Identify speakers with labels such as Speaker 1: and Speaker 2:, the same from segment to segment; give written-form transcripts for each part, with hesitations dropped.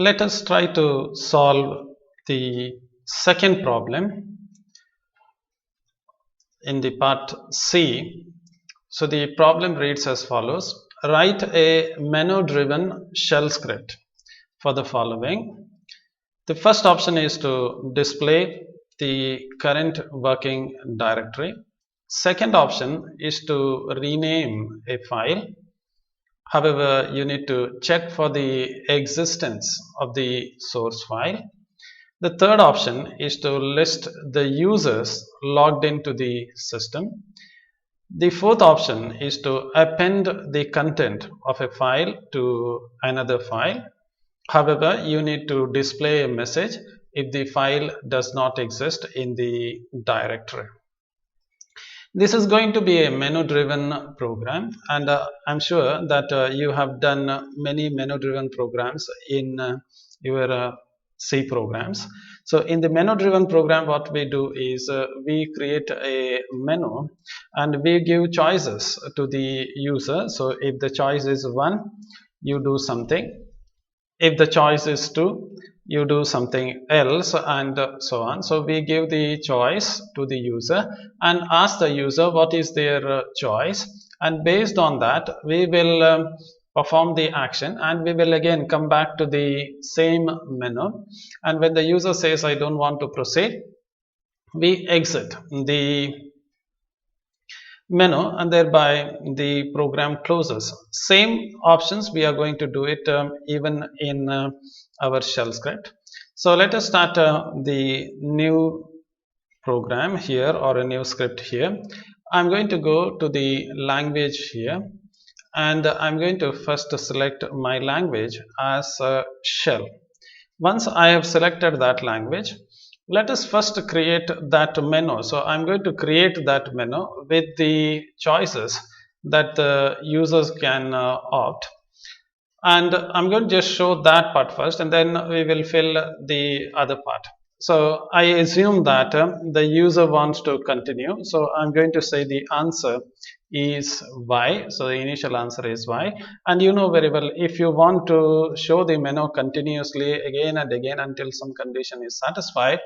Speaker 1: Let us try to solve the second problem in the part C. So the problem reads as follows. Write a menu-driven shell script for the following. The first option is to display the current working directory. Second option is to rename a file. However, you need to check for the existence of the source file. The third option is to list the users logged into the system. The fourth option is to append the content of a file to another file. However, you need to display a message if the file does not exist in the directory. This is going to be a menu driven program, and I'm sure that you have done many menu driven programs in your C programs. So in the menu driven program, what we do is we create a menu and we give choices to the user. So if the choice is 1, you do something. If the choice is 2, you do something else, and so on. So we give the choice to the user and ask the user what is their choice, and based on that we will perform the action, and we will again come back to the same menu, and when the user says I don't want to proceed, we exit the menu and thereby the program closes. Same options we are going to do it even in our shell script. So let us start the new program here, or a new script here. I'm going to go to the language here, and I'm going to first select my language as shell. Once I have selected that language, let us first create that menu. So I'm going to create that menu with the choices that the users can opt, and I'm going to just show that part first, and then we will fill the other part. So I assume that the user wants to continue, so I'm going to say the answer is Y. So the initial answer is Y, and you know very well, if you want to show the menu continuously again and again until some condition is satisfied,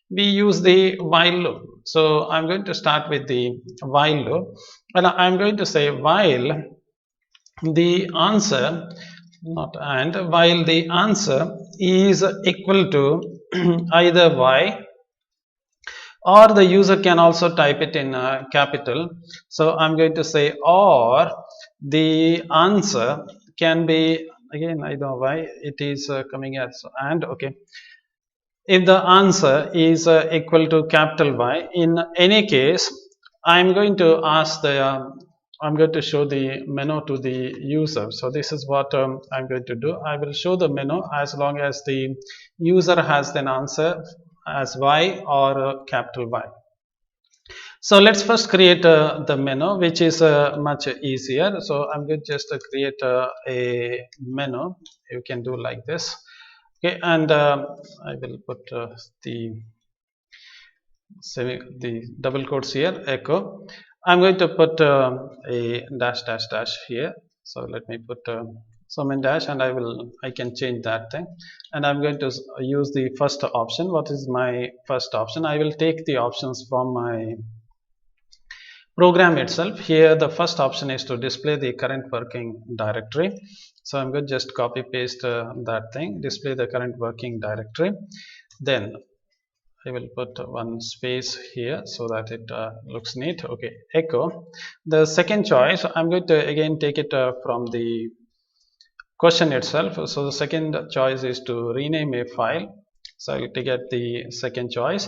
Speaker 1: we use the while loop. So I'm going to start with the while loop, and I'm going to say while the answer, not and, while the answer is equal to either Y, or the user can also type it in capital. So I'm going to say, or the answer can be, again I don't know why it is coming as and, okay, if the answer is equal to capital Y. In any case, I'm going to ask the I'm going to show the menu to the user. So this is what I'm going to do. I will show the menu as long as the user has an answer as Y or capital Y. So let's first create the menu, which is much easier. So I'm going to just create a menu. You can do like this. Okay, and I will put the double quotes here, echo. I'm going to put a dash dash dash here. So let me put some in dash, and I can change that thing, and I'm going to use the first option. What is my first option? I will take the options from my program itself. Here the first option is to display the current working directory. So I'm going to just copy paste that thing, display the current working directory. Then I will put one space here so that it looks neat. Okay, echo. The second choice, I'm going to again take it from the question itself. So the second choice is to rename a file. So I will take the second choice,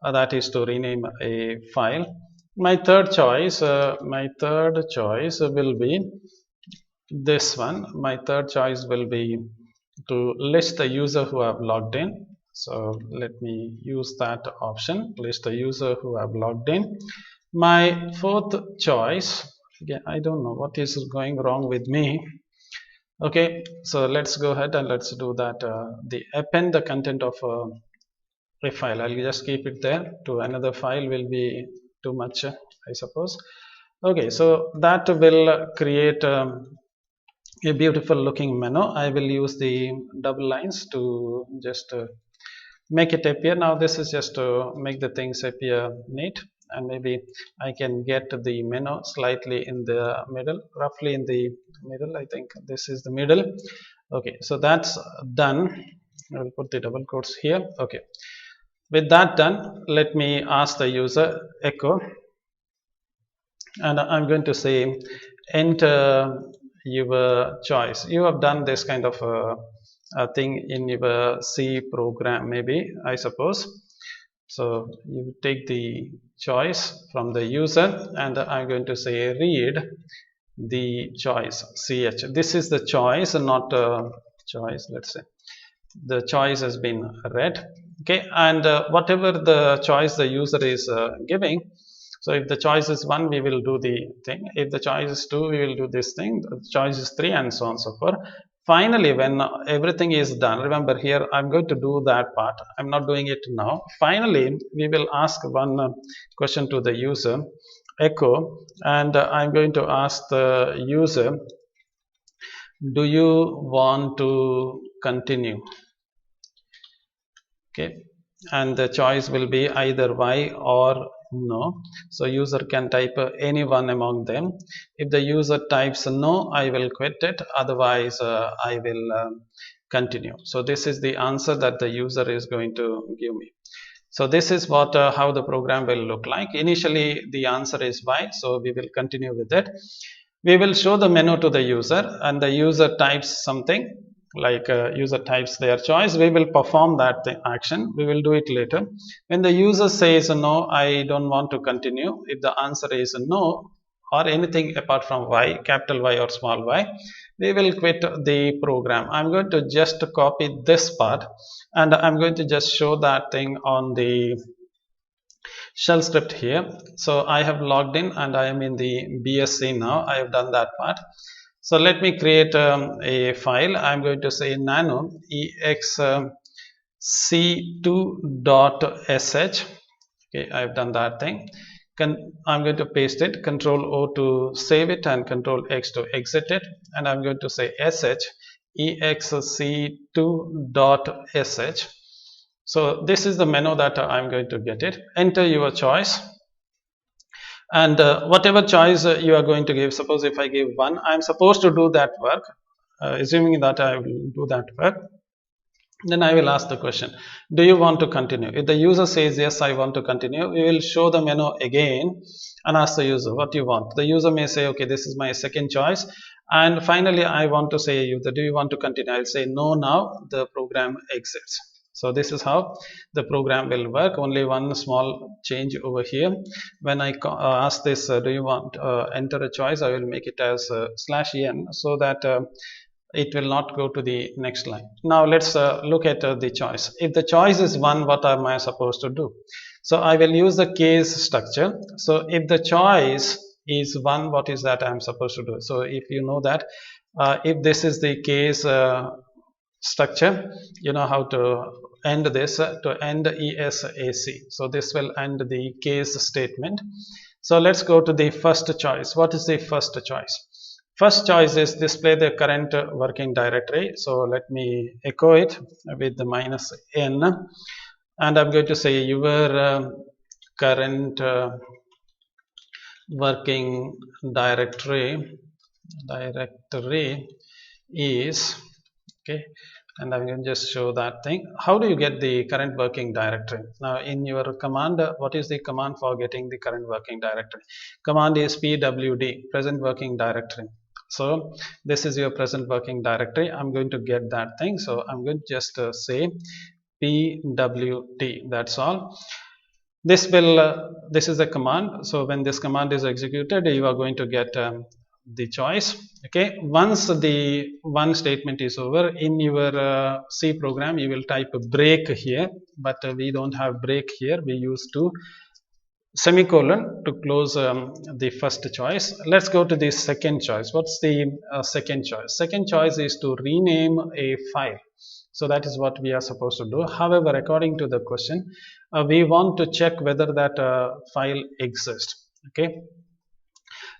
Speaker 1: that is to rename a file. My third choice will be this one. My third choice will be to list the user who have logged in. So let me use that option, list the user who have logged in. My fourth choice, again I don't know what is going wrong with me. Okay, so let's go ahead and let's do that. The append the content of a file. I'll just keep it there. To another file will be too much, I suppose. Okay, so that will create a beautiful looking menu. I will use the double lines to just make it appear. Now this is just to make the things appear neat, and maybe I can get the menu slightly in the middle, roughly in the middle. I think this is the middle. Okay, so that's done. I will put the double quotes here. Okay, with that done, let me ask the user echo, and I'm going to say enter your choice. You have done this kind of a thing in your C program, maybe, I suppose. So you take the choice from the user, and I'm going to say read the choice ch. This is the choice, not choice. Let's say the choice has been read. Okay, and whatever the choice the user is giving, so if the choice is 1, we will do the thing. If the choice is 2, we will do this thing. The choice is 3, and so on and so forth. Finally, when everything is done, remember here I'm going to do that part. I'm not doing it now. Finally, we will ask one question to the user, echo, and I'm going to ask the user, do you want to continue? Okay, and the choice will be either y or no. So user can type any one among them. If the user types no, I will quit it, otherwise I will continue. So this is the answer that the user is going to give me. So this is what how the program will look like. Initially the answer is y, so we will continue with it. We will show the menu to the user, and the user types something, like user types their choice. We will perform that action. We will do it later. When the user says no, I don't want to continue, if the answer is no or anything apart from y, capital Y or small y, we will quit the program. I'm going to just copy this part, and I'm going to just show that thing on the shell script here. So I have logged in and I am in the BSC now. I have done that part. So let me create a file. I'm going to say nano exc2.sh. Okay, I've done that thing. I'm going to paste it, Control O to save it, and Control X to exit it. And I'm going to say sh exc2.sh. So this is the menu that I'm going to get it. Enter your choice, and whatever choice you are going to give. Suppose if I give 1, I'm supposed to do that work. Assuming that I will do that work, then I will ask the question, do you want to continue? If the user says yes, I want to continue, we will show the menu again and ask the user what you want. The user may say, okay, this is my second choice. And finally I want to say, do you want to continue? I'll say no. Now the program exits. So this is how the program will work. Only one small change over here. When I ask this, do you want enter a choice, I will make it as /n, so that it will not go to the next line. Now let's look at the choice. If the choice is 1, what am I supposed to do? So I will use the case structure. So if the choice is 1, what is that I'm supposed to do? So if you know that, if this is the case structure, you know how to end this, to end ESAC. So this will end the case statement. So let's go to the first choice. What is the first choice? First choice is display the current working directory. So let me echo it with the -n, and I'm going to say your current working directory is, okay, and I'm going to just show that thing. How do you get the current working directory? Now in your command, what is the command for getting the current working directory? Command is pwd, present working directory. So this is your present working directory. I'm going to get that thing. So I'm going to just say pwd, that's all. This will this is a command. So when this command is executed, you are going to get the choice. Okay, once the one statement is over in your C program, you will type a break here, but we don't have break here. We use to semicolon to close the first choice. Let's go to the second choice. What's the second choice? Second choice is to rename a file. So that is what we are supposed to do. However, according to the question, we want to check whether that file exists. Okay,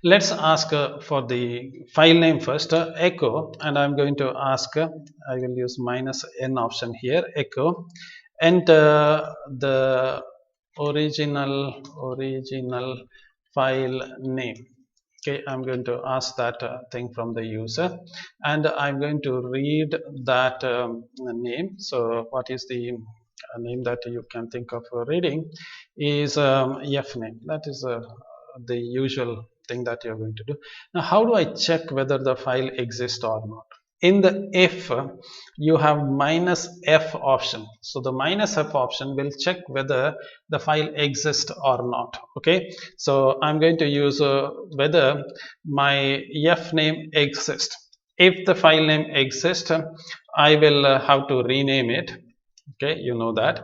Speaker 1: Let's ask for the file name first, echo, and I'm going to ask, I will use -n option here, echo, enter the original file name. Okay, I'm going to ask that thing from the user, and I'm going to read that name. So what is the name that you can think of reading is f name. That is the usual thing that you're going to do. Now, how do I check whether the file exists or not? In the if, you have -f option. So the -f option will check whether the file exists or not. Okay, so I'm going to use whether my f name exists. If the file name exists, I will have to rename it. Okay, you know that.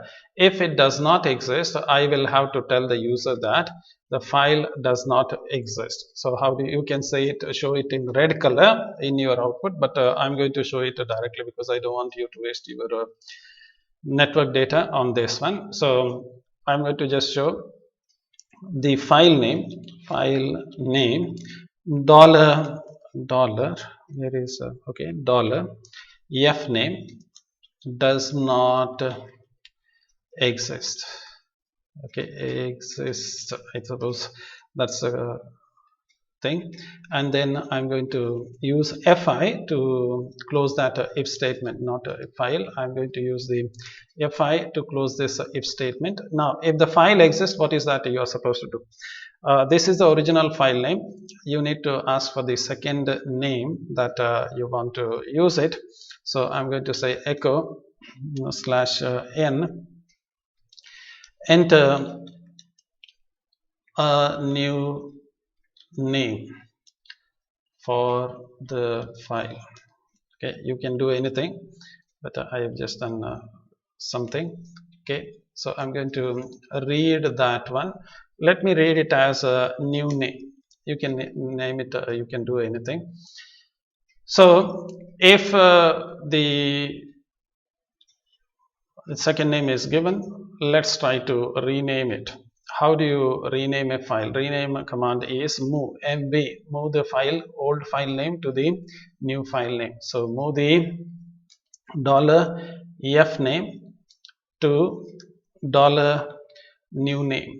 Speaker 1: If it does not exist, I will have to tell the user that the file does not exist. So how do you can say it, show it in red color in your output, but I'm going to show it directly because I don't want you to waste your network data on this one. So I'm going to just show the file name dollar where is okay, dollar f name does not exist. Okay, exist, I suppose that's a thing. And then I'm going to use fi to close that if statement, not a file. I'm going to use the fi to close this if statement. Now if the file exists, what is that you are supposed to do? This is the original file name. You need to ask for the second name that you want to use it. So I'm going to say echo /n, enter a new name for the file. Okay, you can do anything, but I have just done something. Okay, so I'm going to read that one. Let me read it as a new name. You can name it, you can do anything. So if the second name is given, let's try to rename it. How do you rename a file? Rename command is move, mv, move the file, old file name to the new file name. So move the $f name to $new name.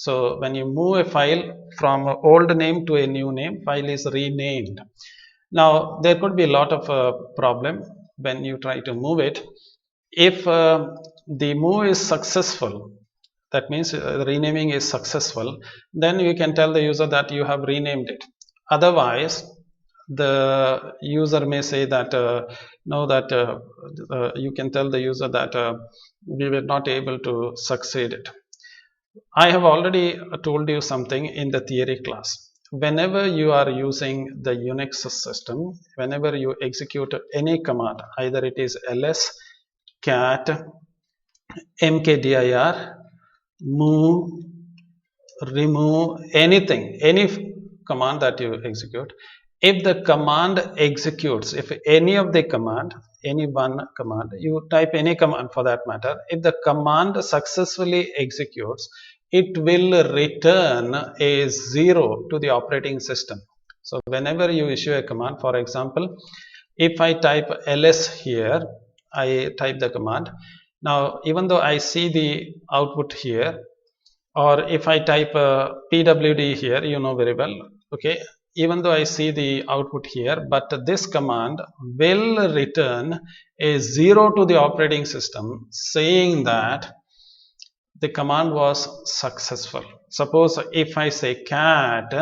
Speaker 1: So when you move a file from an old name to a new name, file is renamed. Now there could be a lot of problem when you try to move it. If the move is successful, that means renaming is successful, then you can tell the user that you have renamed it. Otherwise the user may say that no, that you can tell the user that we were not able to succeed it. I have already told you something in the theory class. Whenever you are using the Unix system, whenever you execute any command, either it is ls, cat, mkdir, move, remove, anything, any command that you execute, if the command executes, if any of the command, any one command, you type any command for that matter, if the command successfully executes, it will return a 0 to the operating system. So whenever you issue a command, for example, if I type ls here, I type the command. Now even though I see the output here, or if I type pwd here, you know very well, okay, even though I see the output here, but this command will return a 0 to the operating system saying that the command was successful. Suppose if I say cat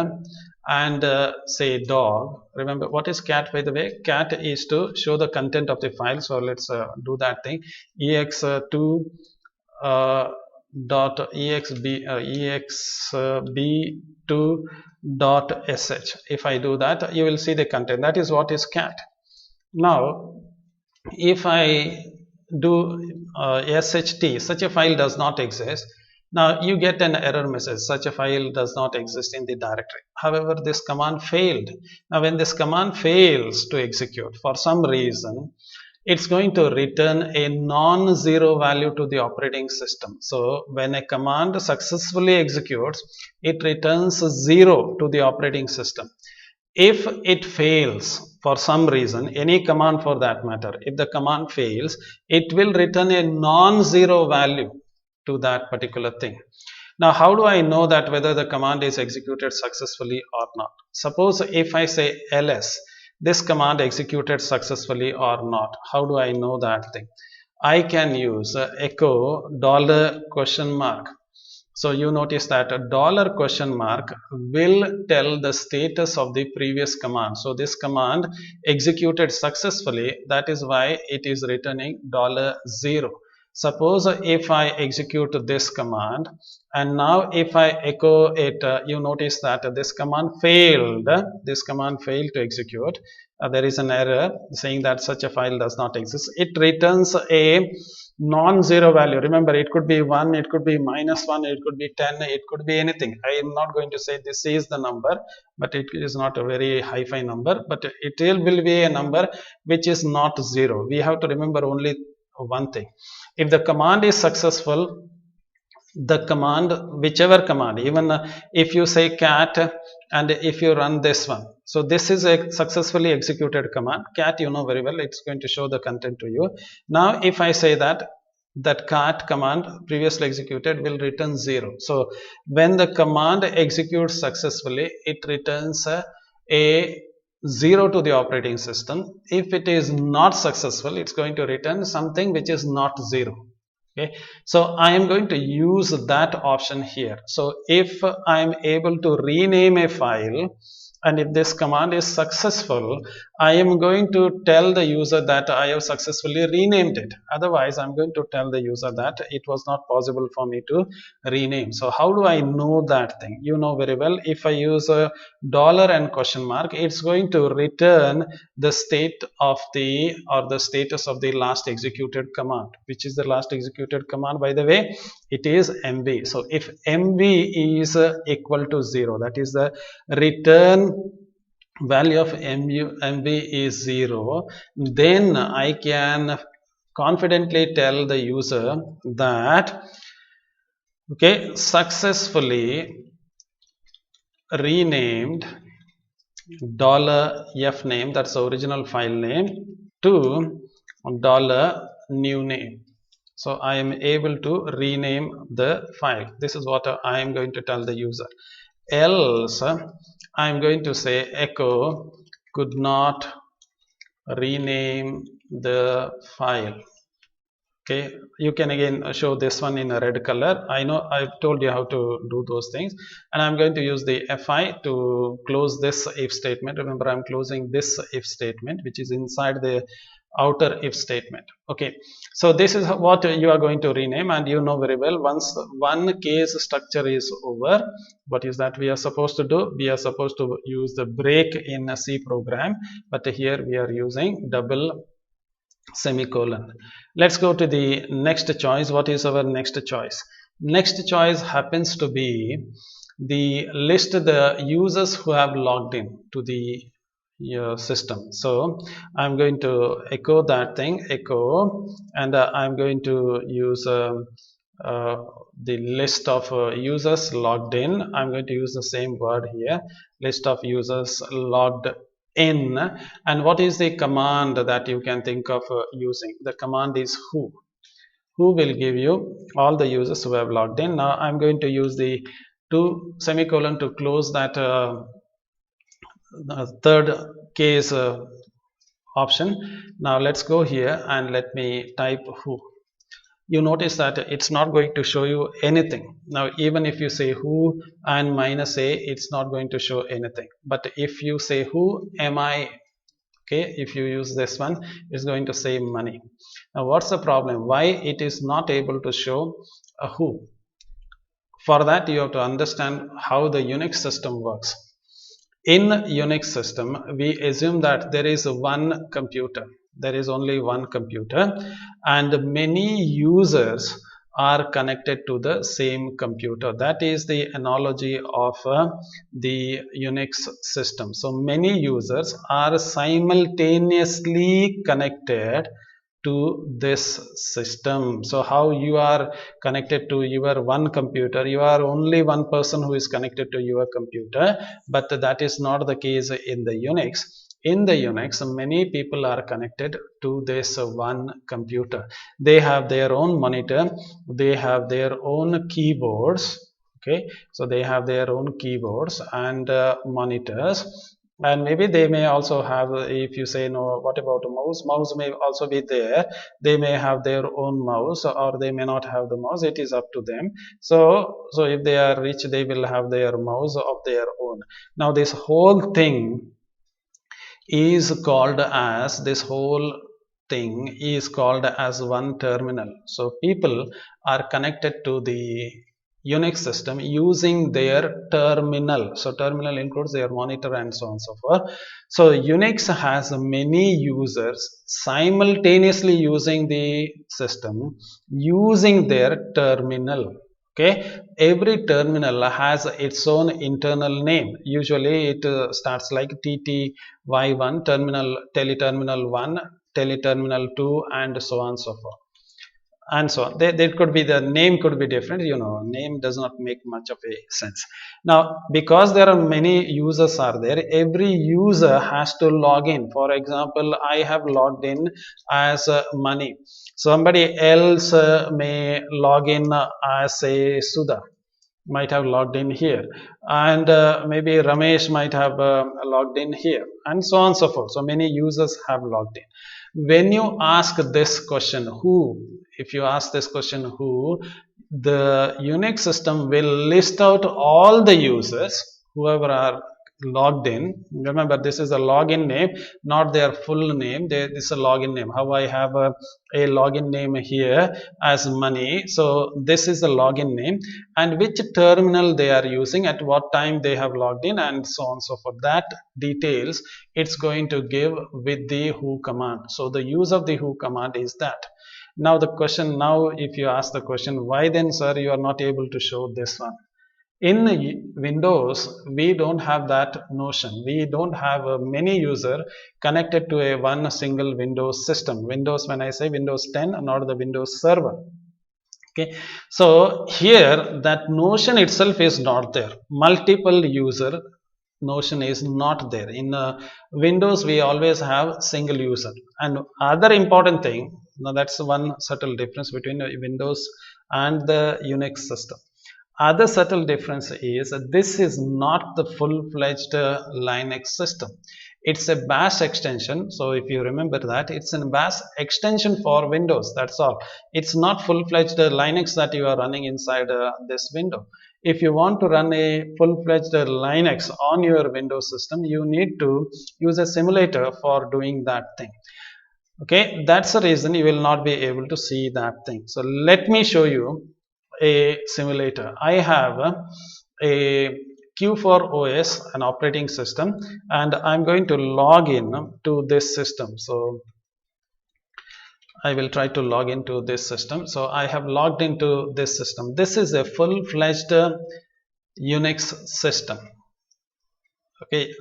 Speaker 1: and say dog, remember what is cat, by the way? Cat is to show the content of the file. So let's do that thing, ex2 dot exb2 dot sh. If I do that, you will see the content. That is what is cat. Now if I do sht, such a file does not exist. Now you get an error message, such a file does not exist in the directory. However, this command failed. Now when this command fails to execute for some reason, it's going to return a non-zero value to the operating system. So when a command successfully executes, it returns 0 to the operating system. If it fails for some reason, any command for that matter, if the command fails, it will return a non-zero value to that particular thing. Now, how do I know that whether the command is executed successfully or not? Suppose if I say ls, this command executed successfully or not. How do I know that thing? I can use echo dollar question mark. So you notice that a dollar question mark will tell the status of the previous command. So this command executed successfully. That is why it is returning $0. Suppose if I execute this command and now if I echo it, you notice that this command failed. This command failed to execute. There is an error saying that such a file does not exist. It returns a non-zero value. Remember, it could be 1, it could be -1, it could be 10, it could be anything. I am not going to say this is the number, but it is not a very hi-fi number, but it will be a number which is not 0. We have to remember only one thing. If the command is successful, the command, whichever command, even if you say cat and if you run this one, so this is a successfully executed command. Cat, you know very well, it's going to show the content to you. Now if I say that cat command previously executed will return 0. So when the command executes successfully, it returns a 0 to the operating system. If it is not successful, it's going to return something which is not 0. Okay, so I am going to use that option here. So if I am able to rename a file and if this command is successful, I am going to tell the user that I have successfully renamed it. Otherwise, I'm going to tell the user that it was not possible for me to rename. So how do I know that thing? You know very well, if I use a dollar and question mark, it's going to return the state of the or the status of the last executed command. Which is the last executed command, by the way? It is mv. So if mv is equal to 0, that is the return value of mv is 0, then I can confidently tell the user that okay, successfully renamed $f name, that's the original file name, to $new name. So I am able to rename the file. This is what I am going to tell the user. Else I am going to say echo could not rename the file. Okay, you can again show this one in a red color. I know I've told you how to do those things, and I'm going to use the fi to close this if statement. Remember, I'm closing this if statement which is inside the outer if statement. Okay, so this is what you are going to rename, and you know very well, once one case structure is over, what is that we are supposed to do? We are supposed to use the break in a C program, but here we are using double semicolon. Let's go to the next choice. What is our next choice? Next choice happens to be the list the users who have logged in to the system. So I'm going to echo that thing, echo, and I'm going to use uh, the list of users logged in. I'm going to use the same word here, list of users logged in. And what is the command that you can think of using? The command is who will give you all the users who have logged in. Now I'm going to use the semicolon to close that third case option. Now let's go here and let me type who. You notice that it's not going to show you anything. Now even if you say who and -a, it's not going to show anything. But if you say who am I, okay, if you use this one, it's going to say money. Now what's the problem? Why it is not able to show a who? For that you have to understand how the Unix system works. In Unix system, we assume that there is one computer. There is only one computer, and many users are connected to the same computer. That is the analogy of the Unix system. So many users are simultaneously connected to this system. So how you are connected to your one computer, you are only one person who is connected to your computer, but that is not the case in the Unix. In the Unix, many people are connected to this one computer. They have their own monitor, they have their own keyboards. Okay, so they have their own keyboards and monitors, and maybe they may also have, if you say no, what about a mouse may also be there. They may have their own mouse, or they may not have the mouse. It is up to them. So if they are rich, they will have their mouse of their own. Now this whole thing is called as this whole thing is called as one terminal. So people are connected to the Unix system using their terminal. So terminal includes their monitor and so on and so forth. So Unix has many users simultaneously using the system using their terminal. Okay, every terminal has its own internal name. Usually it starts like TTY1 terminal, teleterminal 1, teleterminal 2, and so on and so forth, and so on. There could be, the name could be different, name does not make much of a sense. Now because there are many users are there, every user has to log in. For example, I have logged in as money. Somebody else may log in as a Sudha, might have logged in here, and maybe Ramesh might have logged in here, and so on and so forth. So many users have logged in. When you ask this question who, if you ask this question who, the Unix system will list out all the users whoever are logged in. Remember, this is a login name, not their full name. This is a login name. How I have a login name here as money, so this is the login name, and which terminal they are using, at what time they have logged in, and so on so forth. That details it's going to give with the who command. So the use of the who command is that. Now the question, now if you ask the question, why then sir you are not able to show this one? In Windows we don't have that notion. We don't have a many user connected to a one single Windows system. Windows, when I say Windows 10, not the Windows server. Okay, so here that notion itself is not there. Multiple user notion is not there. In Windows we always have single user. And other important thing, now that's one subtle difference between Windows and the Unix system. Other subtle difference is this is not the full-fledged Linux system. It's a bash extension. So if you remember that, it's a bash extension for Windows, that's all. It's not full-fledged Linux that you are running inside this window. If you want to run a full-fledged Linux on your Windows system, you need to use a simulator for doing that thing. Okay, that's the reason you will not be able to see that thing. So let me show you a simulator. I have a Q4OS, an operating system, and I'm going to log in to this system. So I will try to log into this system. So I have logged into this system. This is a full-fledged Unix system. Okay,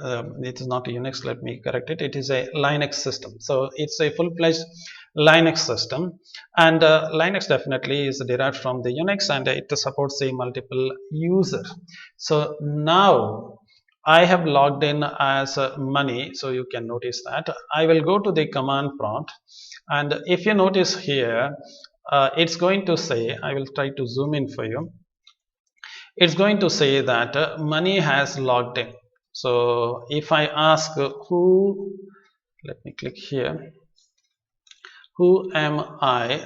Speaker 1: it is not a Unix, let me correct it. It is a Linux system. So it's a full-fledged Linux system, and Linux definitely is derived from the Unix, and it supports a multiple user. So now I have logged in as money, so you can notice that. I will go to the command prompt, and if you notice here, it's going to say, I will try to zoom in for you. It's going to say that money has logged in. So if I ask who, let me click here, who am I,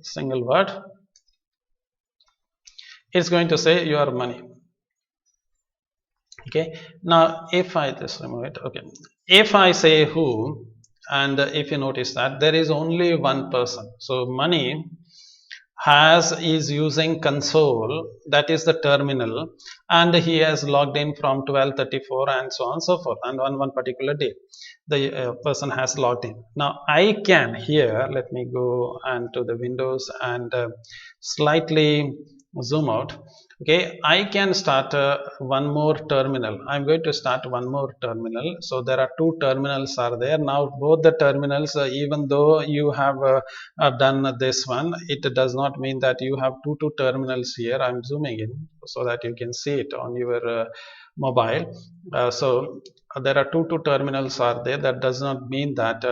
Speaker 1: single word, it's going to say your money. Okay, now if I just remove it, okay, if I say who, and if you notice that there is only one person, so money is using console, that is the terminal, and he has logged in from 12:34 and so on and so forth, and on one particular day the person has logged in. Now I can here, let me go and to the Windows and slightly zoom out. Okay, I can start one more terminal. I'm going to start one more terminal. So there are two terminals are there now. Both the terminals, even though you have done this one, it does not mean that you have two terminals here. I'm zooming in so that you can see it on your mobile. So there are two terminals are there. That does not mean that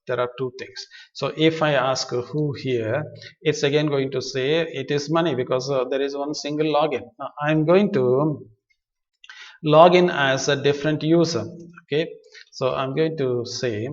Speaker 1: there are two things. So if I ask who here, it's again going to say it is money, because there is one single login. Now I'm going to log in as a different user. Okay, so I'm going to say,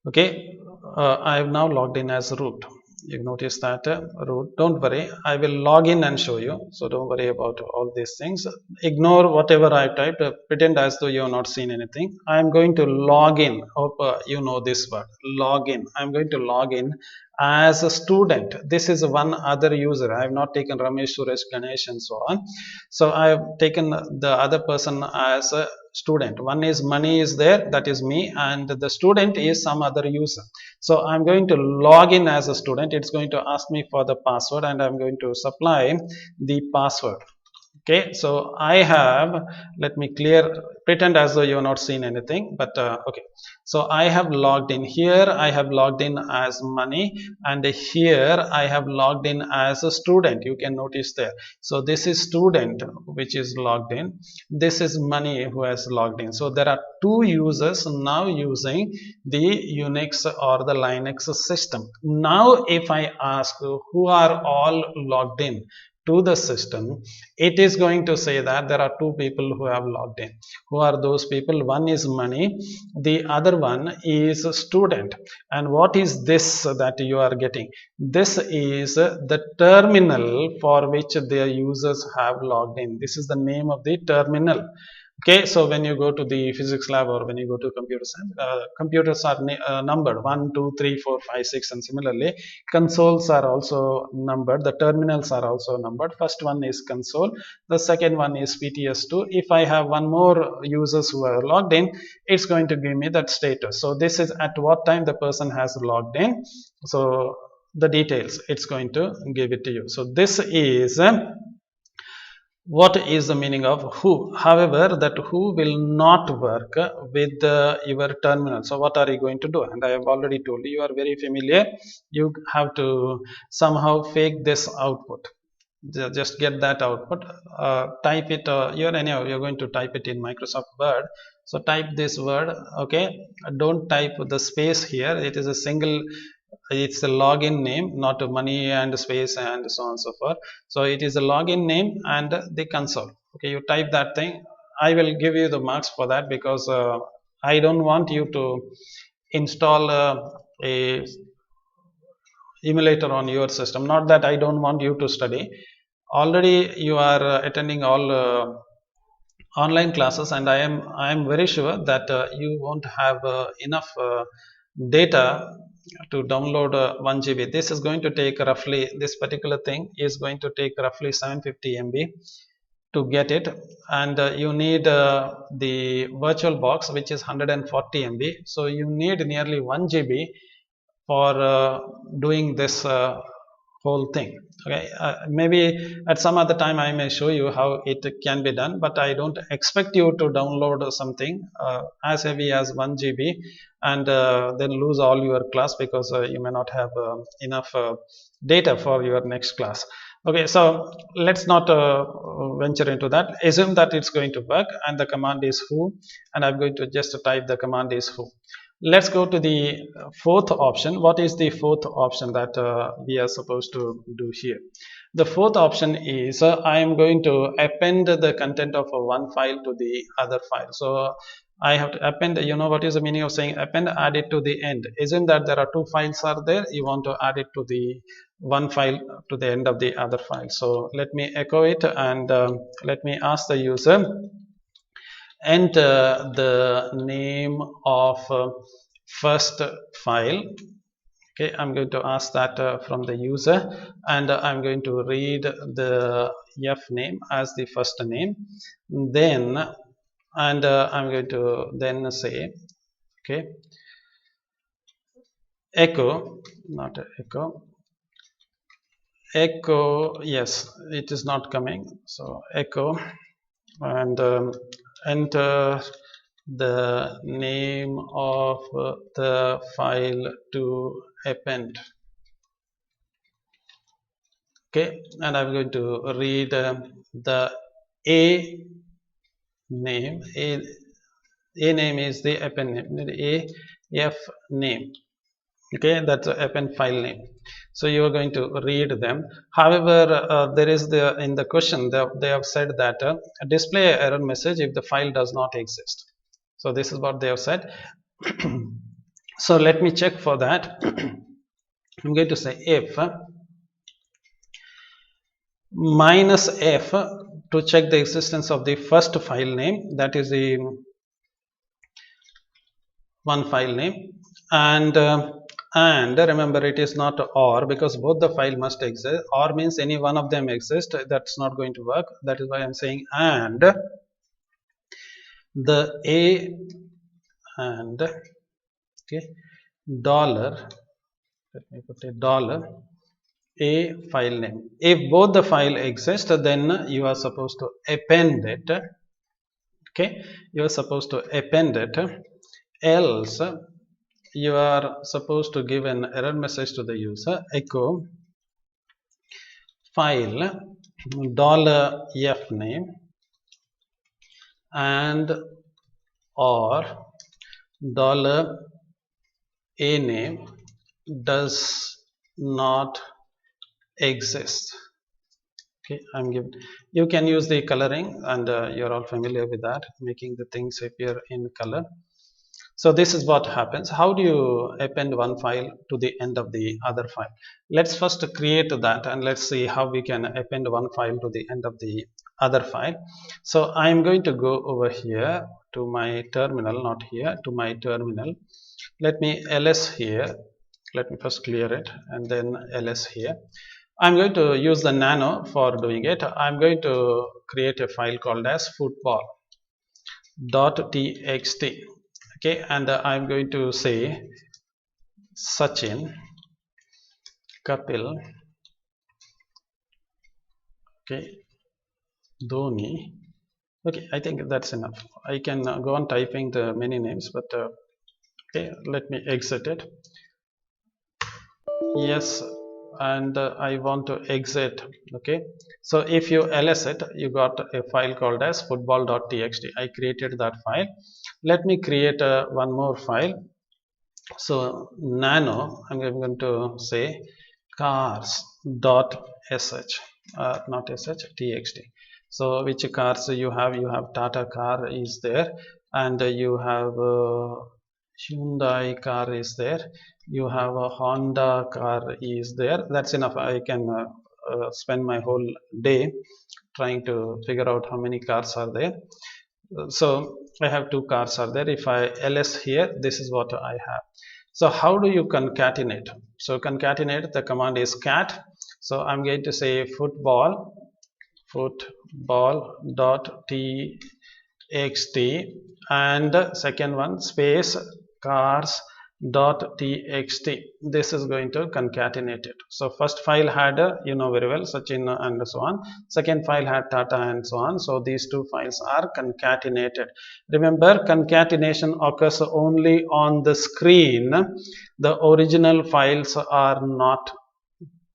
Speaker 1: okay, I have now logged in as root. You notice that root. Don't worry, I will log in and show you, so don't worry about all these things. Ignore whatever I typed, pretend as though you have not seen anything. I am going to log in. Hope you know this word, log in. I'm going to log in as a student. This is one other user. I have not taken Ramesh, Suresh, Ganesh and so on. So I have taken the other person as a student. One is money is there, that is me, and the student is some other user. So I'm going to log in as a student. It's going to ask me for the password, and I'm going to supply the password. Okay, so I have, let me clear, pretend as though you have not seen anything, but okay, so I have logged in. Here I have logged in as money, and here I have logged in as a student. You can notice there. So this is student which is logged in, this is money who has logged in. So there are two users now using the Unix or the Linux system. Now if I ask who are all logged in to the system, it is going to say that there are two people who have logged in. Who are those people? One is money, the other one is student. And what is this that you are getting? This is the terminal for which the users have logged in. This is the name of the terminal. Okay, so when you go to the physics lab or when you go to computer science, computers are numbered 1, 2, 3, 4, 5, 6, and similarly consoles are also numbered. The terminals are also numbered. First one is console, the second one is PTS2. If I have one more users who are logged in, it's going to give me that status. So this is at what time the person has logged in. So the details, it's going to give it to you. So this is what is the meaning of who. However, that who will not work with your terminal. So what are you going to do? And I have already told you, you are very familiar. You have to somehow fake this output. Just get that output, type it. You're anyhow you're going to type it in Microsoft Word. So type this word. Okay, don't type the space here. It is a single, it's a login name, not a money and space and so on and so forth. So it is a login name and the console. Okay, you type that thing. I will give you the marks for that, because I don't want you to install a emulator on your system. Not that I don't want you to study. Already you are attending all online classes, and I am very sure that you won't have enough data to download 1 GB. This is going to take roughly, this particular thing is going to take roughly 750 MB to get it. And you need the virtual box, which is 140 MB. So you need nearly 1 GB for doing this whole thing. Okay, maybe at some other time I may show you how it can be done, but I don't expect you to download something as heavy as 1 GB and then lose all your class, because you may not have enough data for your next class. Okay, so let's not venture into that. Assume that it's going to work, and the command is who, and I'm going to just type the command is who. Let's go to the fourth option. What is the fourth option that we are supposed to do here? The fourth option is I am going to append the content of one file to the other file. So I have to append. You know what is the meaning of saying append? Add it to the end. Isn't that there are two files are there? You want to add it to the one file to the end of the other file. So let me echo it, and let me ask the user, enter the name of first file. Okay, I'm going to ask that from the user, and I'm going to read the f name as the first name. Then, and I'm going to then say, okay, echo, not echo, echo, yes, it is not coming. So echo and enter the name of the file to append. Okay, and I'm going to read the a name. A name is the append name. A f name. Okay, that's a append file name. So you are going to read them. However, there is the in the question they have said that display error message if the file does not exist. So this is what they have said. So let me check for that. I'm going to say if -f to check the existence of the first file name, that is the one file name, and remember it is not or, because both the file must exist. Or means any one of them exist, that's not going to work. That is why I'm saying and the a and okay dollar, let me put a dollar a file name. If both the file exist, then you are supposed to append it. Okay, you are supposed to append it, else you are supposed to give an error message to the user, echo file $f name and or $a name does not exist. Okay, I'm giving, you can use the coloring, and you're all familiar with that, making the things appear in color. So this is what happens. How do you append one file to the end of the other file? Let's first create that, and let's see how we can append one file to the end of the other file. So I'm going to go over here to my terminal, not here, to my terminal. Let me ls here. Let me first clear it and then ls here. I'm going to use the nano for doing it. I'm going to create a file called as football.txt. Okay, and I'm going to say Sachin, Kapil, okay, Dhoni. Okay, I think that's enough. I can go on typing the many names, but okay, let me exit it. Yes, and I want to exit. Okay, so if you ls it, you got a file called as football.txt. I created that file. Let me create one more file. So nano, I'm going to say cars.sh, not sh, txt. So which cars you have? You have Tata car is there, and you have Hyundai car is there, you have a Honda car is there. That's enough. I can spend my whole day trying to figure out how many cars are there. So I have two cars are there. If I ls here, this is what I have. So how do you concatenate? So concatenate, the command is cat. So I'm going to say football.txt, and second one space cars.txt. This is going to concatenate it. So first file had you know very well Sachin and so on. Second file had Tata and so on. So these two files are concatenated. Remember, concatenation occurs only on the screen. The original files are not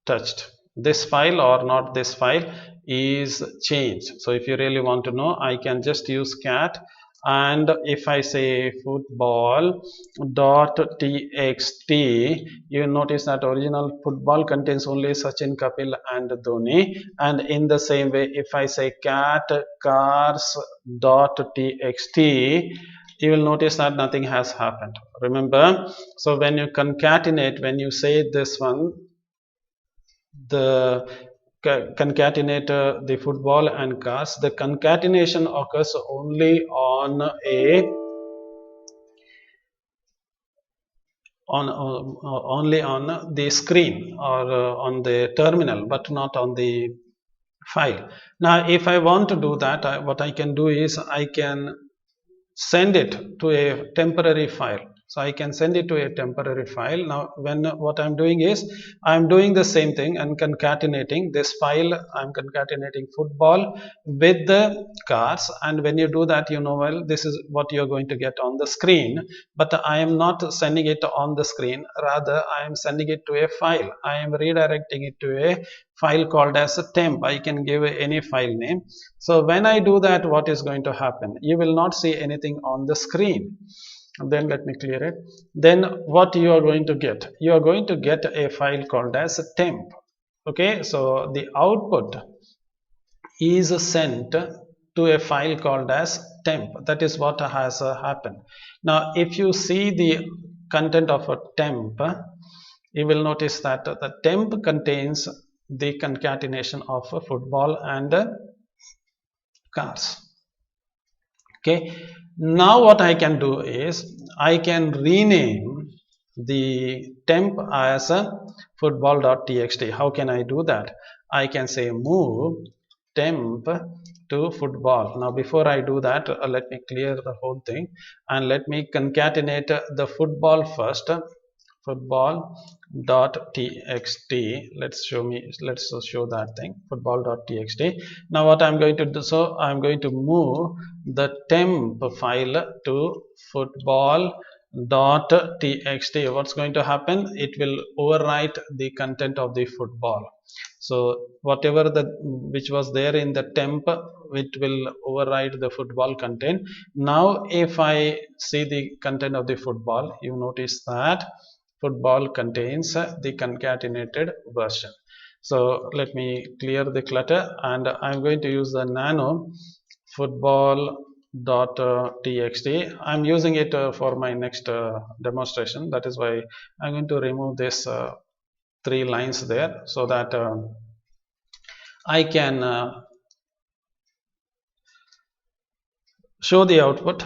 Speaker 1: touched. This file or not this file is changed. So if you really want to know, I can just use cat, and if I say football.txt, you notice that original football contains only Sachin, Kapil and Dhoni. And in the same way, if I say cat cars.txt, you will notice that nothing has happened. Remember, so when you concatenate, when you say this one, the concatenate the football and cars, the concatenation occurs only on only on the screen or on the terminal, but not on the file. Now if I want to do that, what I can do is I can send it to a temporary file. So I can send it to a temporary file. Now when what I'm doing is I'm doing the same thing and concatenating this file. I'm concatenating football with the cars, and when you do that, well, this is what you're going to get on the screen. But I am not sending it on the screen, rather I am sending it to a file. I am redirecting it to a file called as a temp. I can give any file name. So when I do that, what is going to happen? You will not see anything on the screen. Then let me clear it. Then what you are going to get? You are going to get a file called as a temp. Okay, so the output is sent to a file called as temp. That is what has happened. Now if you see the content of a temp, you will notice that the temp contains the concatenation of a football and cars. Okay, now what I can do is I can rename the temp as a football.txt. How can I do that? I can say move temp to football. Now before I do that, let me clear the whole thing and let me concatenate the football first. Football.txt. let's show that thing, football.txt. Now what I'm going to do, so I'm going to move the temp file to football.txt. What's going to happen? It will overwrite the content of the football. So whatever the which was there in the temp, it will override the football content. Now if I see the content of the football, you notice that football contains the concatenated version. So let me clear the clutter and I'm going to use the nano football.txt. I'm using it for my next demonstration. That is why I'm going to remove this 3 lines there, so that I can show the output.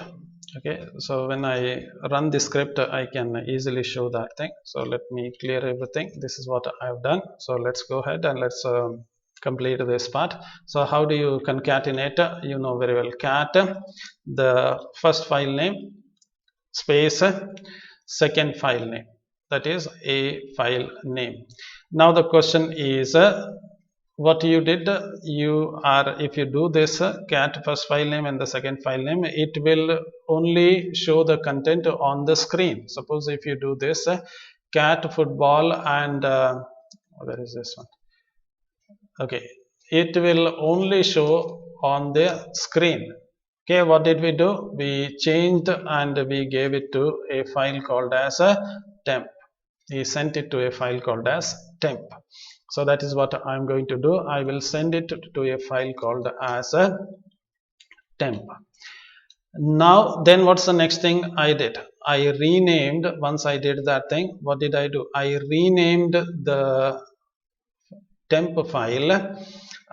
Speaker 1: Okay, so when I run the script, I can easily show that thing. So let me clear everything. This is what I have done. So let's go ahead and let's complete this part. So how do you concatenate? You know very well, cat the first file name space second file name, that is a file name. Now the question is what you did, you are, if you do this cat first file name and the second file name, it will only show the content on the screen. Suppose if you do this cat football and where is this one? Okay, it will only show on the screen. Okay, what did we do? We changed and we gave it to a file called as a temp. We sent it to a file called as temp. So that is what I'm going to do. I will send it to a file called as a temp. Now then what's the next thing I did? I renamed, once I did that thing, what did I do? I renamed the temp file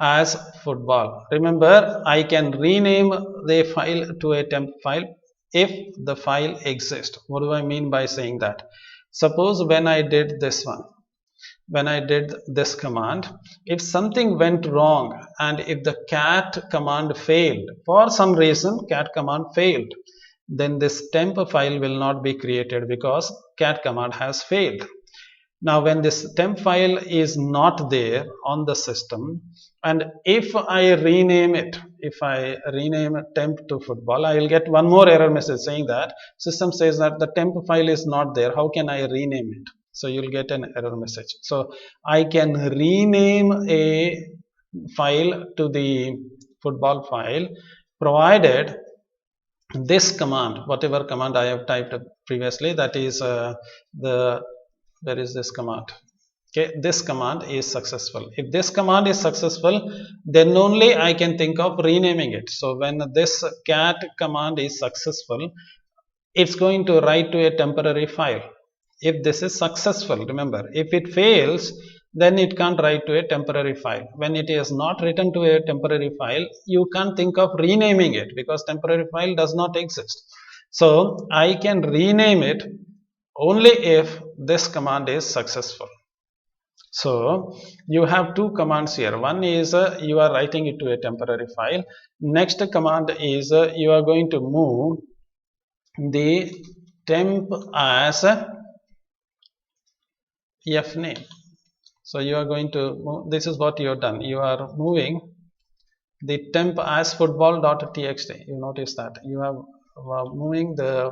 Speaker 1: as football. Remember, I can rename the file to a temp file if the file exists. What do I mean by saying that? Suppose when I did this one, when I did this command, if something went wrong and if the cat command failed, for some reason cat command failed, then this temp file will not be created because cat command has failed. Now when this temp file is not there on the system, and if I rename it, if I rename temp to football, I will get one more error message saying that system says that the temp file is not there, how can I rename it? So you'll get an error message. So I can rename a file to the football file provided this command, whatever command I have typed previously, that is the, where is this command? Okay, this command is successful. If this command is successful, then only I can think of renaming it. So when this cat command is successful, it's going to write to a temporary file. If this is successful, remember, if it fails, then it can't write to a temporary file. When it is not written to a temporary file, you can't think of renaming it because temporary file does not exist. So I can rename it only if this command is successful. So you have two commands here. One is you are writing it to a temporary file. Next command is you are going to move the temp as f name. So you are going to move, this is what you have done. You are moving the temp as football.txt. You notice that you have moving the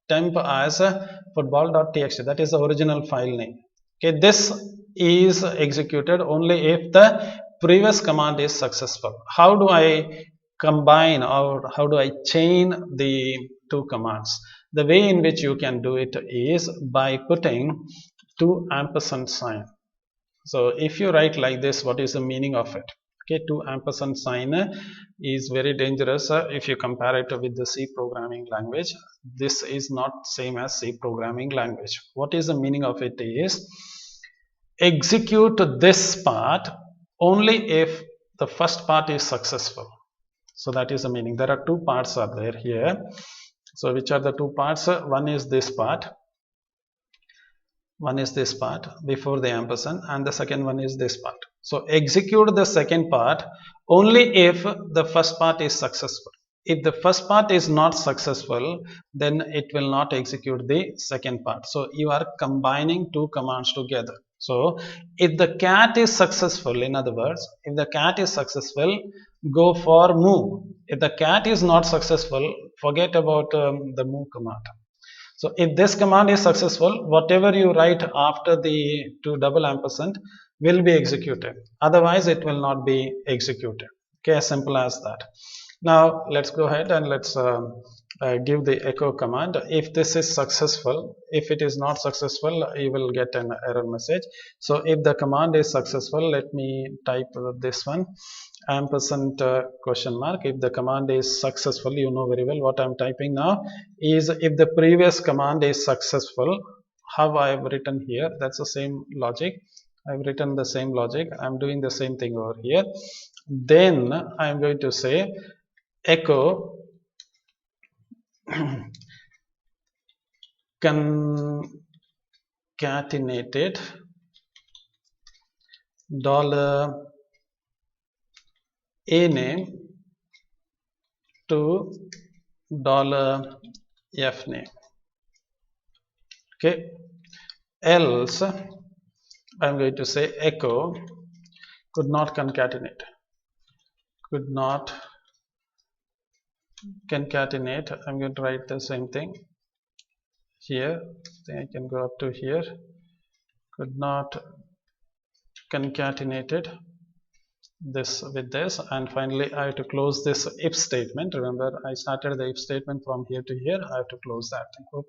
Speaker 1: temp as football.txt. That is the original file name. Okay, this is executed only if the previous command is successful. How do I combine, or how do I chain the two commands? The way in which you can do it is by putting two ampersand sign. So if you write like this, what is the meaning of it? Okay, two ampersand sign is very dangerous if you compare it with the C programming language. This is not same as C programming language. What is the meaning of it is, execute this part only if the first part is successful. So that is the meaning. There are two parts are there here. So which are the two parts? One is this part, one is this part before the ampersand, and the second one is this part. So execute the second part only if the first part is successful. If the first part is not successful, then it will not execute the second part. So you are combining two commands together. So if the cat is successful, in other words, if the cat is successful, go for move. If the cat is not successful, forget about the move command. So if this command is successful, whatever you write after the two double ampersand will be executed. Otherwise, it will not be executed. Okay, as simple as that. Now let's go ahead and let's give the echo command. If this is successful, if it is not successful, you will get an error message. So if the command is successful, let me type this one, ampersand question mark. If the command is successful, you know very well what I'm typing now is, if the previous command is successful, how I have written here, that's the same logic. I've written the same logic. I'm doing the same thing over here. Then I'm going to say echo concatenated dollar a name to dollar f name. Okay, else I'm going to say echo could not concatenate, could not concatenate. I'm going to write the same thing here. Then I can go up to here, could not concatenated this with this, and finally I have to close this if statement. Remember, I started the if statement from here to here. I have to close that. I hope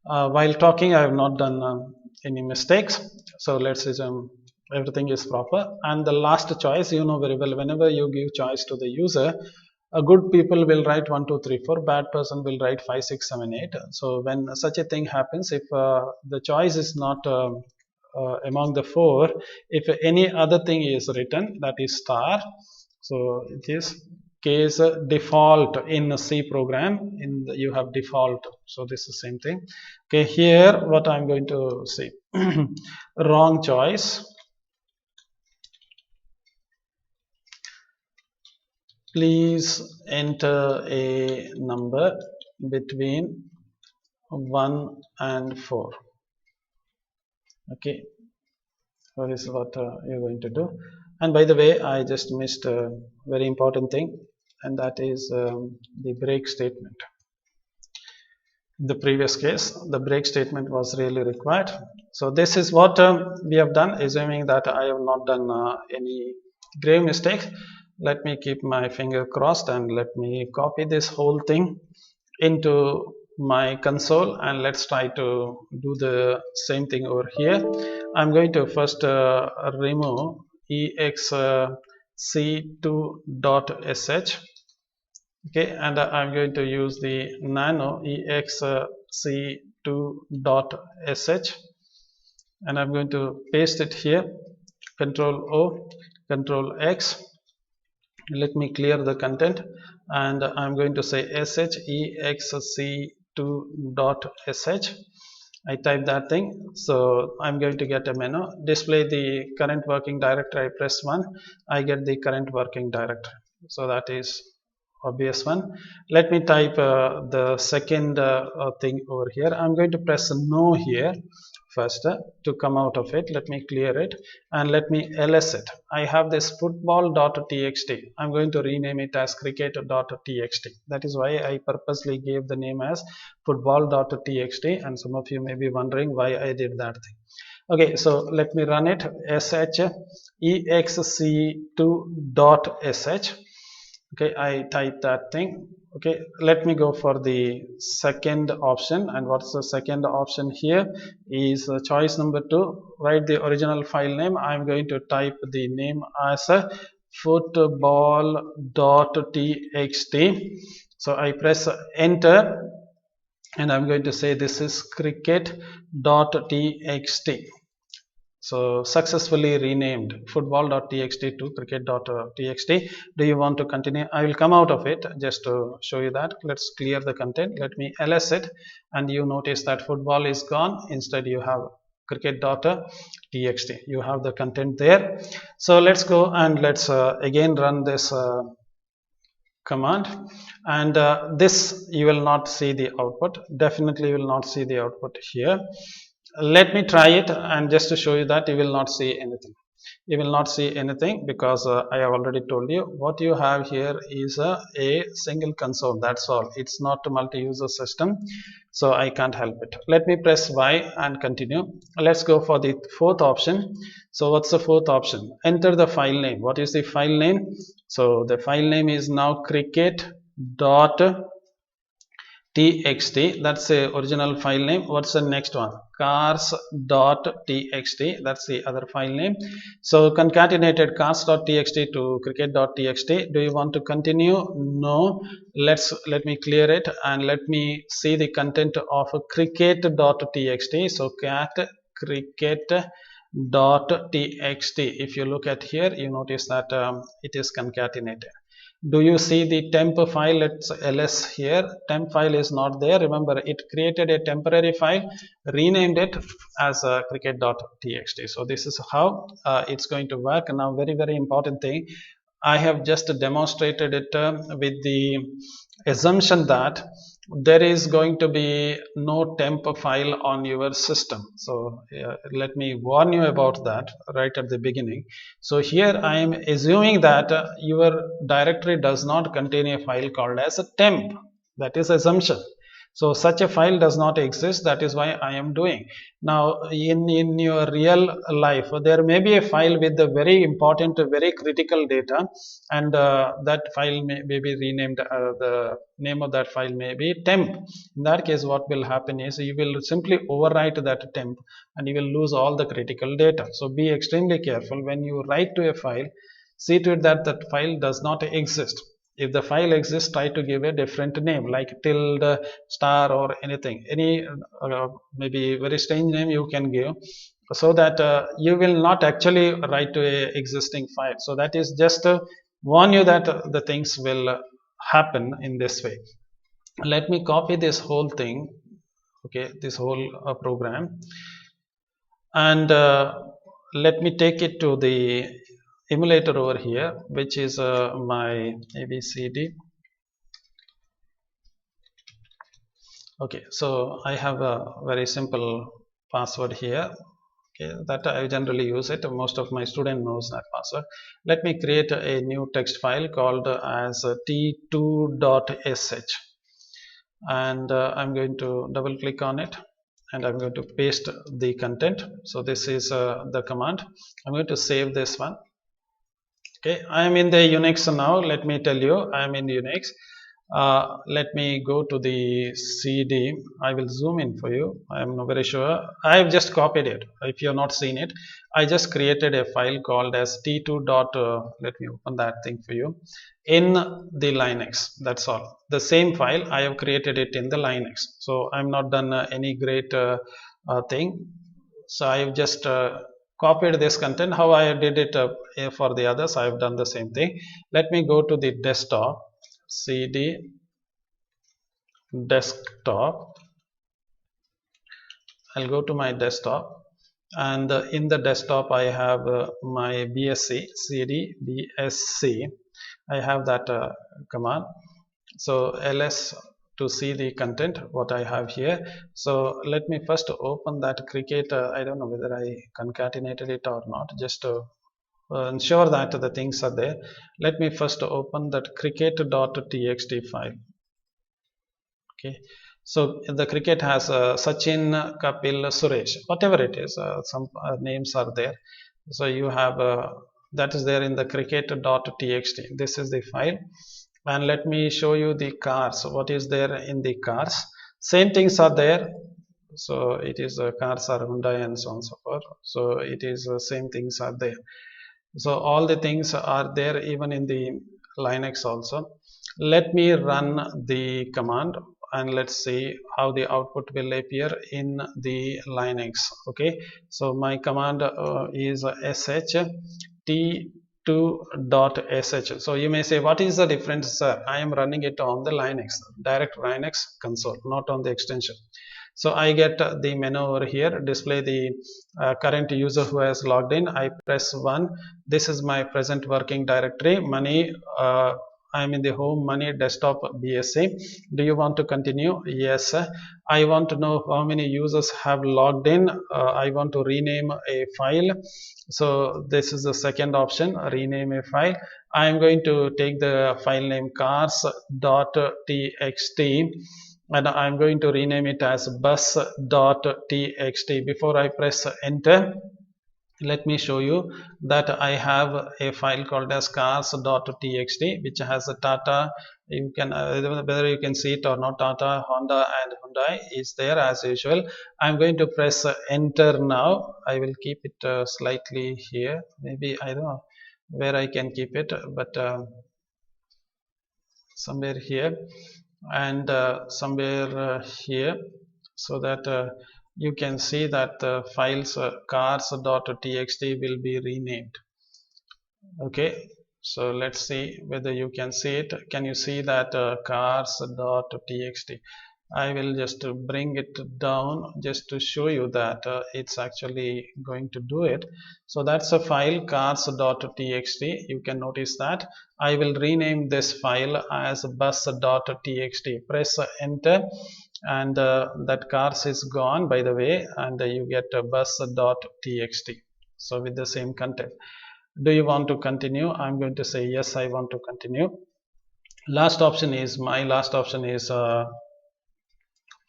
Speaker 1: while talking I have not done any mistakes. So let's assume everything is proper. And the last choice, you know very well, whenever you give choice to the user, a good people will write 1 2 3 4, bad person will write 5 6 7 8. So when such a thing happens, if the choice is not among the four, if any other thing is written, that is star, so it is case default in C program. In the, you have default, so this is the same thing. Okay, here what I'm going to say, wrong choice, please enter a number between 1 and 4. Okay, so this is what you're going to do. And by the way, I just missed a very important thing, and that is the break statement. In the previous case, the break statement was really required. So this is what we have done, assuming that I have not done any grave mistake. Let me keep my finger crossed and let me copy this whole thing into my console, and let's try to do the same thing over here. I'm going to first remove exc2.sh. Okay, and I'm going to use the nano exc2.sh, and I'm going to paste it here. Control O, Control X. Let me clear the content, and I'm going to say shexc2.sh. I type that thing, so I'm going to get a menu, display the current working directory. I press 1, I get the current working directory. So that is obvious one. Let me type the second thing over here. I'm going to press no here first to come out of it. Let me clear it and let me ls it. I have this football.txt. I'm going to rename it as cricket.txt. That is why I purposely gave the name as football.txt, and some of you may be wondering why I did that thing. Okay, so let me run it. shexc2.sh. Okay, I type that thing. Okay, let me go for the second option. And what's the second option here is choice number 2. Write the original file name. I'm going to type the name as a football.txt. So I press enter and I'm going to say this is cricket.txt. So successfully renamed football.txt to cricket.txt. Do you want to continue? I will come out of it just to show you that. Let's clear the content. Let me ls it and you notice that football is gone. Instead you have cricket.txt. You have the content there. So let's go and let's again run this command, and this you will not see the output. Definitely you will not see the output here. Let me try it, and just to show you that you will not see anything. You will not see anything because I have already told you what you have here is a single console. That's all. It's not a multi-user system, so I can't help it. Let me press Y and continue. Let's go for the fourth option. So what's the fourth option? Enter the file name. What is the file name? So the file name is now cricket.txt. That's the original file name. What's the next one? cars.txt. That's the other file name. So concatenated cars.txt to cricket.txt. Do you want to continue? No. Let me clear it and let me see the content of cricket.txt. So cat cricket.txt. If you look at here, you notice that it is concatenated. Do you see the temp file? Let's ls here. Temp file is not there. Remember, it created a temporary file, renamed it as cricket.txt. So this is how it's going to work. Now, very important thing, I have just demonstrated it with the assumption that there is going to be no temp file on your system. So let me warn you about that right at the beginning. So here I am assuming that your directory does not contain a file called as a temp. That is assumption. So such a file does not exist. That is why I am doing. Now in your real life, there may be a file with the very important, very critical data, and that file may be renamed. The name of that file may be temp. In that case, what will happen is you will simply overwrite that temp and you will lose all the critical data. So be extremely careful when you write to a file. See to it that that file does not exist. If the file exists, try to give a different name like tilde, star, or anything. Any maybe very strange name you can give, so that you will not actually write to a existing file. So that is just to warn you that the things will happen in this way. Let me copy this whole thing. Okay, this whole program, and let me take it to the emulator over here, which is my abcd. Okay, so I have a very simple password here. Okay, that I generally use it. Most of my student knows that password. Let me create a new text file called as t2.sh, and I'm going to double click on it and I'm going to paste the content. So this is the command. I'm going to save this one. Okay, I am in the Unix now. Let me tell you, I am in Unix. Let me go to the CD. I will zoom in for you. I am not very sure. I have just copied it. If you have not seen it, I just created a file called as t2. Let me open that thing for you in the Linux. That's all. The same file I have created it in the Linux. So I'm not done any great thing. So I have just copied this content. How I did it for the others, I have done the same thing. Let me go to the desktop. CD desktop. I'll go to my desktop, and in the desktop I have my BSC, CD BSC. I have that command. So ls to see the content what I have here. So let me first open that cricket. I don't know whether I concatenated it or not, just to ensure that the things are there. Let me first open that cricket.txt file. Okay, so the cricket has Sachin, Kapil, Suresh, whatever it is, some names are there. So you have that is there in the cricket.txt. This is the file. And let me show you the cars, what is there in the cars. Same things are there. So it is cars are Hyundai and so on and so forth. So it is same things are there. So all the things are there even in the Linux also. Let me run the command and let's see how the output will appear in the Linux. Okay, so my command is sh t2.sh. So you may say, what is the difference, sir? I am running it on the Linux, direct Linux console, not on the extension. So I get the menu over here, display the current user who has logged in. I press 1. This is my present working directory, money. I'm in the home, money, desktop, BSC. Do you want to continue? Yes. I want to know how many users have logged in. I want to rename a file. So this is the second option, rename a file. I am going to take the file name cars.txt and I'm going to rename it as bus.txt. Before I press enter, let me show you that I have a file called as cars.txt which has a Tata. You can whether you can see it or not, Tata, Honda and Hyundai is there as usual. I'm going to press enter now. I will keep it slightly here, maybe I don't know where I can keep it, but somewhere here and somewhere here, so that you can see that the files cars.txt will be renamed. Okay, so let's see whether you can see it. Can you see that cars.txt? I will just bring it down just to show you that it's actually going to do it. So that's a file cars.txt. You can notice that I will rename this file as bus.txt. Press enter and that cars is gone, by the way, and you get bus.txt. So with the same content. Do you want to continue? I'm going to say yes, I want to continue. Last option is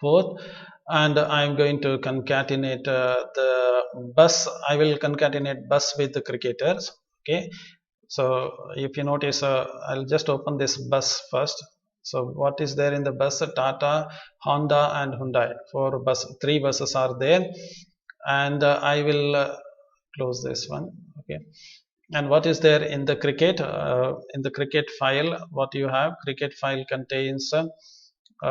Speaker 1: fourth, and I'm going to concatenate the bus. I will concatenate bus with the cricketers. Okay, so if you notice, I'll just open this bus first. So what is there in the bus? Tata, Honda and Hyundai. Three buses are there, and I will close this one. Okay, and what is there in the cricket? In the cricket file, what you have? Cricket file contains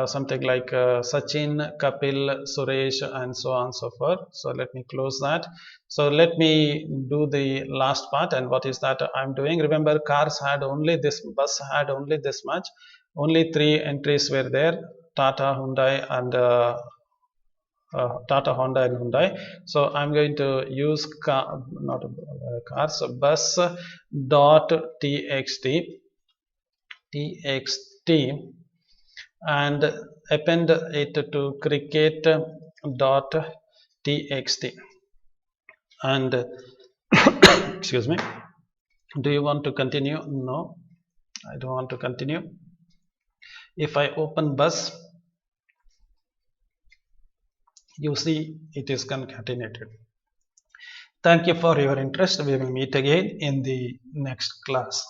Speaker 1: something like Sachin, Kapil, Suresh, and so on and so forth. So let me close that. So let me do the last part. And what is that I'm doing? Remember, cars had only this, bus had only this much. Only three entries were there: Tata, Hyundai, and Tata, Honda, and Hyundai. So I'm going to use not cars, bus dot txt and append it to cricket dot txt. And excuse me, do you want to continue? No, I don't want to continue. If I open bus, you see it is concatenated. Thank you for your interest. We will meet again in the next class.